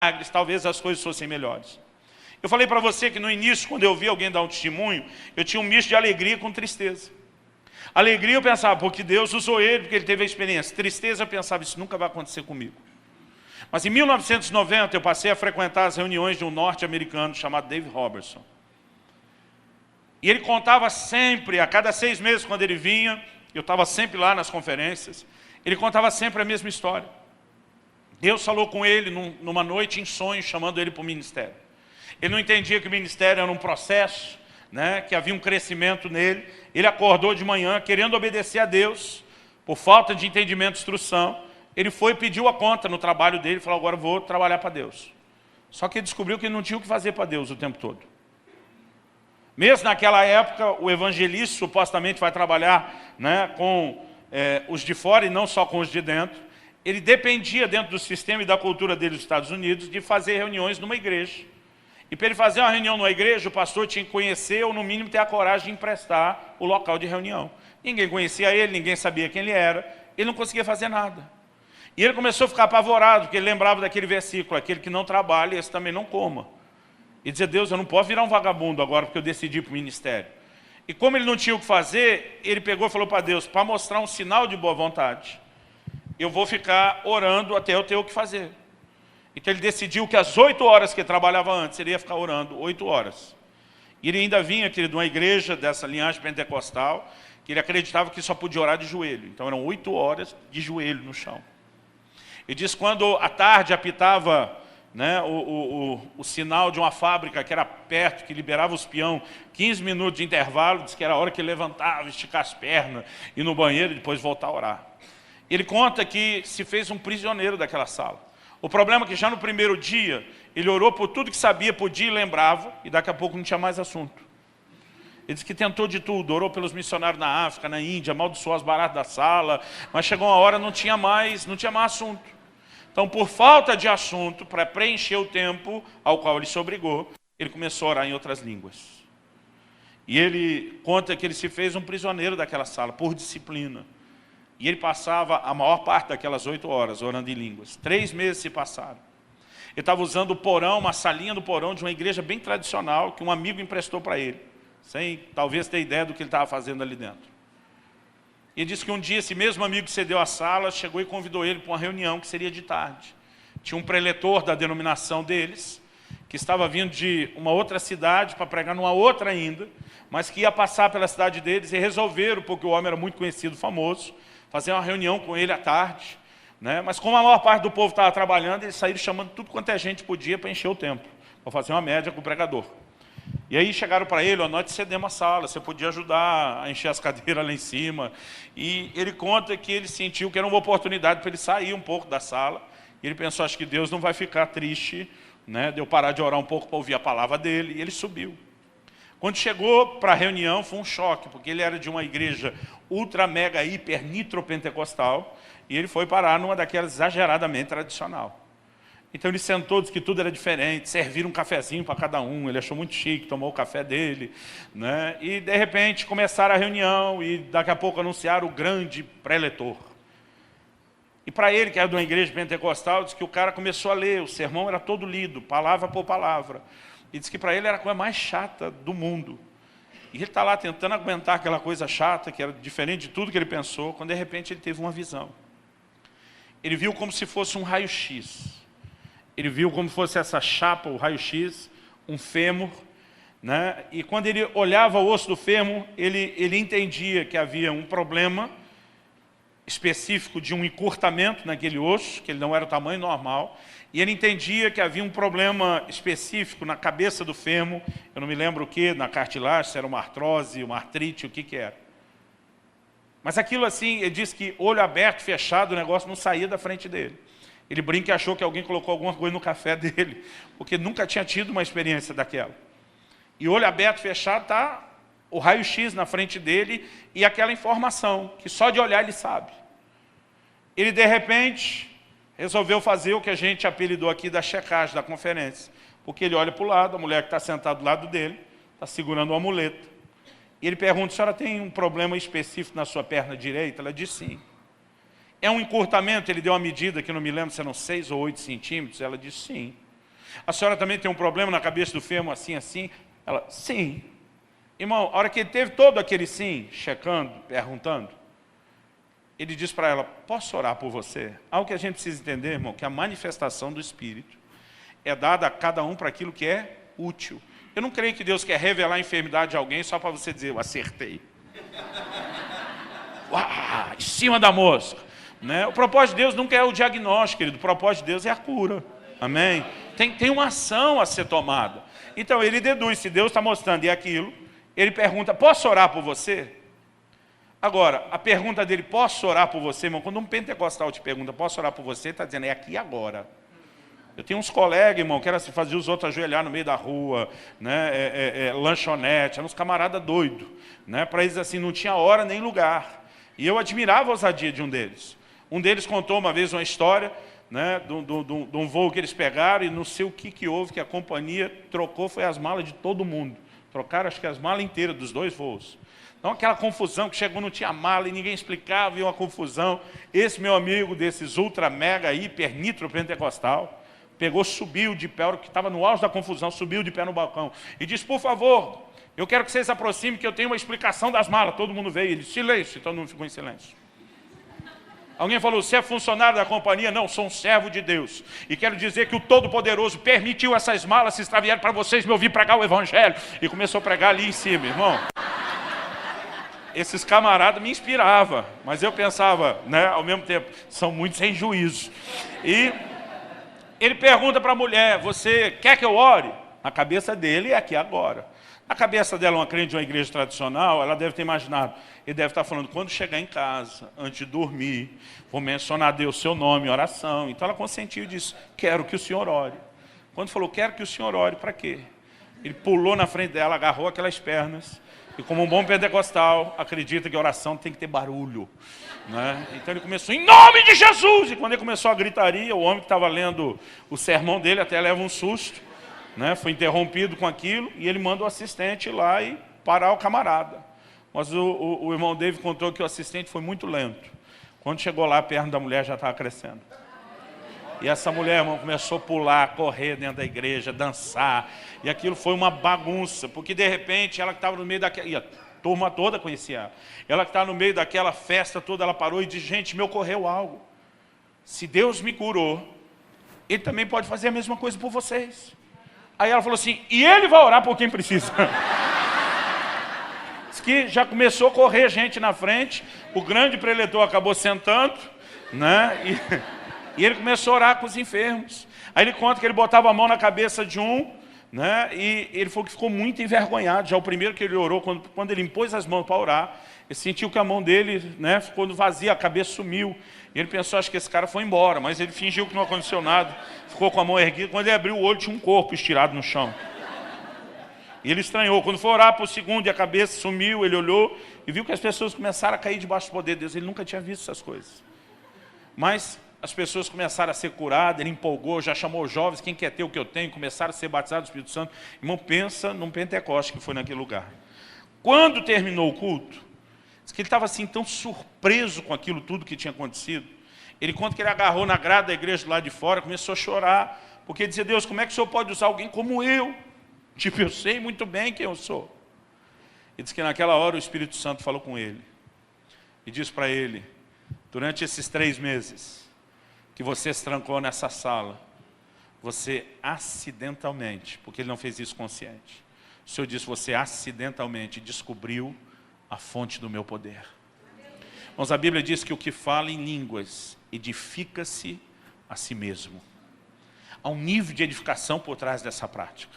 milagres, talvez as coisas fossem melhores. Eu falei para você que no início, quando eu vi alguém dar um testemunho, eu tinha um misto de alegria com tristeza. Alegria eu pensava, porque Deus usou ele, porque ele teve a experiência. Tristeza eu pensava, isso nunca vai acontecer comigo. Mas em 1990 eu passei a frequentar as reuniões de um norte-americano chamado Dave Robertson. E ele contava sempre, a cada 6 meses quando ele vinha, eu estava sempre lá nas conferências, ele contava sempre a mesma história. Deus falou com ele numa noite em sonho, chamando ele para o ministério. Ele não entendia que o ministério era um processo, né, que havia um crescimento nele. Ele acordou de manhã querendo obedecer a Deus, por falta de entendimento e instrução. Ele foi e pediu a conta no trabalho dele, falou, agora eu vou trabalhar para Deus. Só que ele descobriu que ele não tinha o que fazer para Deus o tempo todo. Mesmo naquela época, o evangelista supostamente vai trabalhar, né, com os de fora e não só com os de dentro. Ele dependia, dentro do sistema e da cultura dele dos Estados Unidos, de fazer reuniões numa igreja. E para ele fazer uma reunião numa igreja, o pastor tinha que conhecer, ou no mínimo ter a coragem de emprestar o local de reunião. Ninguém conhecia ele, ninguém sabia quem ele era, ele não conseguia fazer nada. E ele começou a ficar apavorado, porque ele lembrava daquele versículo, aquele que não trabalha, esse também não coma. E dizia, Deus, eu não posso virar um vagabundo agora, porque eu decidi para o ministério. E como ele não tinha o que fazer, ele pegou e falou para Deus, para mostrar um sinal de boa vontade, eu vou ficar orando até eu ter o que fazer. Então ele decidiu que às 8 horas que ele trabalhava antes, ele ia ficar orando 8 horas. E ele ainda vinha, querido, de uma igreja dessa linhagem pentecostal, que ele acreditava que só podia orar de joelho. Então eram 8 horas de joelho no chão. Ele diz que quando à tarde apitava, né, o sinal de uma fábrica que era perto, que liberava os peão, 15 minutos de intervalo, diz que era a hora que ele levantava, esticar as pernas, ir no banheiro e depois voltar a orar. Ele conta que se fez um prisioneiro daquela sala. O problema é que já no primeiro dia, ele orou por tudo que sabia, podia e lembrava, e daqui a pouco não tinha mais assunto. Ele disse que tentou de tudo, orou pelos missionários na África, na Índia, amaldiçoou as baratas da sala, mas chegou uma hora, não tinha mais assunto. Então, por falta de assunto, para preencher o tempo ao qual ele se obrigou, ele começou a orar em outras línguas. E ele conta que ele se fez um prisioneiro daquela sala, por disciplina. E ele passava a maior parte daquelas 8 horas orando em línguas. 3 meses se passaram. Ele estava usando o porão, uma salinha do porão de uma igreja bem tradicional, que um amigo emprestou para ele, sem talvez ter ideia do que ele estava fazendo ali dentro. E ele disse que um dia esse mesmo amigo que cedeu a sala, chegou e convidou ele para uma reunião que seria de tarde. Tinha um preletor da denominação deles, que estava vindo de uma outra cidade para pregar numa outra ainda, mas que ia passar pela cidade deles e resolveram, porque o homem era muito conhecido, famoso, fazer uma reunião com ele à tarde, né? Mas como a maior parte do povo estava trabalhando, eles saíram chamando tudo quanto a gente podia para encher o tempo, para fazer uma média com o pregador. E aí chegaram para ele, nós te cedemos a sala, você podia ajudar a encher as cadeiras lá em cima. E ele conta que ele sentiu que era uma oportunidade para ele sair um pouco da sala. E ele pensou, acho que Deus não vai ficar triste, né, de eu parar de orar um pouco para ouvir a palavra dele. E ele subiu. Quando chegou para a reunião, foi um choque, porque ele era de uma igreja ultra, mega, hiper, nitropentecostal, e ele foi parar numa daquelas exageradamente tradicional. Então ele sentou, disse que tudo era diferente, serviram um cafezinho para cada um, ele achou muito chique, tomou o café dele, né? E de repente começaram a reunião, e daqui a pouco anunciaram o grande preletor. E para ele, que era de uma igreja pentecostal, disse que o cara começou a ler, o sermão era todo lido, palavra por palavra. E disse que para ele era a coisa mais chata do mundo. E ele está lá tentando aguentar aquela coisa chata, que era diferente de tudo que ele pensou, quando de repente ele teve uma visão. Ele viu como se fosse um raio-x. Ele viu como se fosse essa chapa, o raio-x, um fêmur, né? E quando ele olhava o osso do fêmur, ele entendia que havia um problema específico de um encurtamento naquele osso, que ele não era o tamanho normal, e ele entendia que havia um problema específico na cabeça do fêmur, eu não me lembro o que, na cartilagem, se era uma artrose, uma artrite, o que era. Mas aquilo assim, ele disse que olho aberto, fechado, o negócio não saía da frente dele. Ele brinca e achou que alguém colocou alguma coisa no café dele, porque nunca tinha tido uma experiência daquela. E olho aberto, fechado, está o raio-x na frente dele e aquela informação, que só de olhar ele sabe. Ele, de repente, resolveu fazer o que a gente apelidou aqui da checagem da conferência. Porque ele olha para o lado, a mulher que está sentada do lado dele, está segurando uma muleta. E ele pergunta, a senhora tem um problema específico na sua perna direita? Ela diz sim. É um encurtamento? Ele deu uma medida que não me lembro se eram 6 ou 8 centímetros. Ela disse sim. A senhora também tem um problema na cabeça do fêmur assim, assim? Ela, sim. Irmão, a hora que ele teve todo aquele sim, checando, perguntando, ele disse para ela, posso orar por você? Algo que a gente precisa entender, irmão, que a manifestação do Espírito é dada a cada um para aquilo que é útil. Eu não creio que Deus quer revelar a enfermidade de alguém só para você dizer, eu acertei. Uau, em cima da mosca. Né? O propósito de Deus nunca é o diagnóstico, querido. O propósito de Deus é a cura. Amém? Tem uma ação a ser tomada. Então ele deduz, se Deus está mostrando e aquilo, ele pergunta, posso orar por você? Agora, a pergunta dele, posso orar por você, irmão? Quando um pentecostal te pergunta, posso orar por você? Ele está dizendo, é aqui e agora. Eu tenho uns colegas, irmão, que era se fazer os outros ajoelhar no meio da rua, né? Lanchonete, eram uns camaradas doidos. Né? Para eles assim, não tinha hora nem lugar. E eu admirava a ousadia de um deles. Um deles contou uma vez uma história, né, de um voo que eles pegaram e não sei o que houve, que a companhia trocou, foi as malas de todo mundo. Trocaram acho que as malas inteiras dos 2 voos. Então aquela confusão que chegou, não tinha mala e ninguém explicava, e uma confusão. Esse meu amigo desses ultra, mega, hiper, nitro pentecostal, pegou, subiu de pé, a hora que estava no auge da confusão, subiu de pé no balcão e disse, por favor, eu quero que vocês se aproximem que eu tenho uma explicação das malas. Todo mundo veio, ele, silêncio, todo mundo ficou em silêncio. Alguém falou, você é funcionário da companhia? Não, sou um servo de Deus. E quero dizer que o Todo-Poderoso permitiu essas malas se extraviarem para vocês me ouvir pregar o Evangelho. E começou a pregar ali em cima, irmão. Esses camaradas me inspiravam, mas eu pensava, né, ao mesmo tempo, são muito sem juízo. E ele pergunta para a mulher, você quer que eu ore? A cabeça dele é aqui agora. A cabeça dela, uma crente de uma igreja tradicional, ela deve ter imaginado, ele deve estar falando, quando chegar em casa, antes de dormir, vou mencionar a Deus seu nome em oração. Então ela consentiu e disse, quero que o senhor ore. Quando falou, quero que o senhor ore, para quê? Ele pulou na frente dela, agarrou aquelas pernas, e como um bom pentecostal, acredita que a oração tem que ter barulho. Né? Então ele começou, em nome de Jesus! E quando ele começou a gritaria, o homem que estava lendo o sermão dele até leva um susto. Né, foi interrompido com aquilo, e ele manda o assistente ir lá e parar o camarada. Mas o irmão David contou que o assistente foi muito lento. Quando chegou lá, a perna da mulher já estava crescendo. E essa mulher, irmão, começou a pular, correr dentro da igreja, dançar. E aquilo foi uma bagunça, porque de repente ela que estava no meio daquela... E a turma toda conhecia ela. Ela que estava no meio daquela festa toda, ela parou e disse, gente, me ocorreu algo. Se Deus me curou, Ele também pode fazer a mesma coisa por vocês. Aí ela falou assim, e ele vai orar por quem precisa. Diz que já começou a correr gente na frente, o grande preletor acabou sentando, né? E ele começou a orar com os enfermos. Aí ele conta que ele botava a mão na cabeça de um, né? E ele falou que ficou muito envergonhado. Já o primeiro que ele orou, quando ele impôs as mãos para orar, ele sentiu que a mão dele, né, ficou vazia, a cabeça sumiu. E ele pensou, acho que esse cara foi embora, mas ele fingiu que não aconteceu nada, ficou com a mão erguida. Quando ele abriu o olho, tinha um corpo estirado no chão. E ele estranhou. Quando foi orar para o segundo e a cabeça sumiu, ele olhou e viu que as pessoas começaram a cair debaixo do poder de Deus. Ele nunca tinha visto essas coisas. Mas as pessoas começaram a ser curadas, ele empolgou, já chamou os jovens, quem quer ter o que eu tenho, começaram a ser batizados do Espírito Santo. Irmão, pensa num Pentecoste que foi naquele lugar. Quando terminou o culto, diz que ele estava assim tão surpreso com aquilo tudo que tinha acontecido. Ele conta que ele agarrou na grade da igreja do lado de fora, começou a chorar, porque ele dizia, Deus, como é que o Senhor pode usar alguém como eu? Tipo, eu sei muito bem quem eu sou. E diz que naquela hora o Espírito Santo falou com ele. E disse para ele, durante esses 3 meses que você se trancou nessa sala, você acidentalmente, porque ele não fez isso consciente, o Senhor disse, você acidentalmente descobriu a fonte do meu poder. Mas a Bíblia diz que o que fala em línguas edifica-se a si mesmo. Há um nível de edificação por trás dessa prática.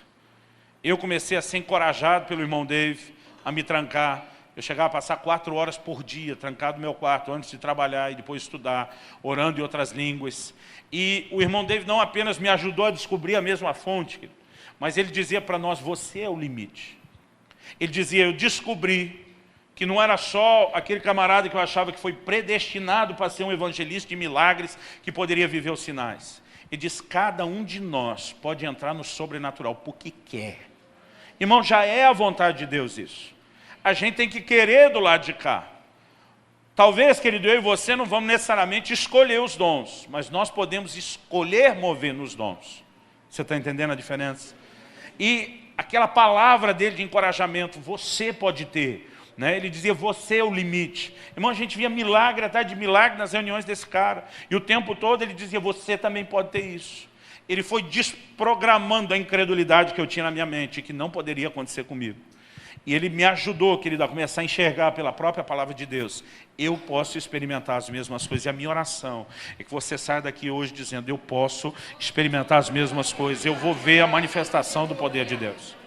Eu comecei a ser encorajado pelo irmão Dave a me trancar. Eu chegava a passar 4 horas por dia, trancado no meu quarto, antes de trabalhar e depois estudar, orando em outras línguas. E o irmão Dave não apenas me ajudou a descobrir a mesma fonte, mas ele dizia para nós, você é o limite. Ele dizia, eu descobri que não era só aquele camarada que eu achava que foi predestinado para ser um evangelista de milagres, que poderia viver os sinais. Ele diz, cada um de nós pode entrar no sobrenatural porque quer. Irmão, já é a vontade de Deus isso. A gente tem que querer do lado de cá. Talvez, querido, eu e você não vamos necessariamente escolher os dons, mas nós podemos escolher mover nos dons. Você está entendendo a diferença? E aquela palavra dele de encorajamento, você pode ter. Né? Ele dizia, você é o limite. Irmão, a gente via milagre atrás de milagre nas reuniões desse cara. E o tempo todo ele dizia, você também pode ter isso. Ele foi desprogramando a incredulidade que eu tinha na minha mente, que não poderia acontecer comigo. E ele me ajudou, querido, a começar a enxergar pela própria palavra de Deus. Eu posso experimentar as mesmas coisas. E a minha oração é que você saia daqui hoje dizendo, eu posso experimentar as mesmas coisas. Eu vou ver a manifestação do poder de Deus.